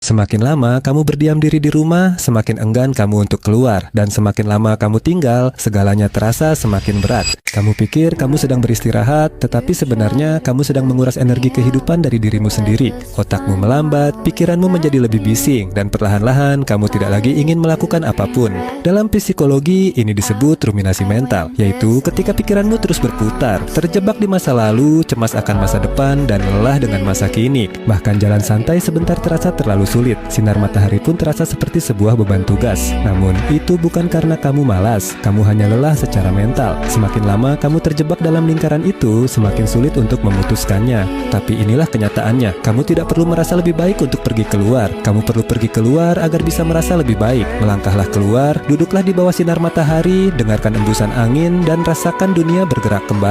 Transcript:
Semakin lama kamu berdiam diri di rumah, semakin enggan kamu untuk keluar. Dan semakin lama kamu tinggal, segalanya terasa semakin berat. Kamu pikir kamu sedang beristirahat, tetapi sebenarnya kamu sedang menguras energi kehidupan dari dirimu sendiri. Otakmu melambat, pikiranmu menjadi lebih bising, dan perlahan-lahan kamu tidak lagi ingin melakukan apapun. Dalam psikologi, ini disebut ruminasi mental, yaitu ketika pikiranmu terus berputar, terjebak di masa lalu, cemas akan masa depan, dan lelah dengan masa kini. Bahkan jalan santai sebentar terasa terlalu sulit. Sinar matahari pun terasa seperti sebuah beban tugas. Namun, itu bukan karena kamu malas, kamu hanya lelah secara mental. Semakin lama kamu terjebak dalam lingkaran itu, semakin sulit untuk memutuskannya. Tapi inilah kenyataannya, kamu tidak perlu merasa lebih baik untuk pergi keluar. Kamu perlu pergi keluar agar bisa merasa lebih baik. Melangkahlah keluar, duduklah di bawah sinar matahari, dengarkan embusan angin, dan rasakan dunia bergerak kembali.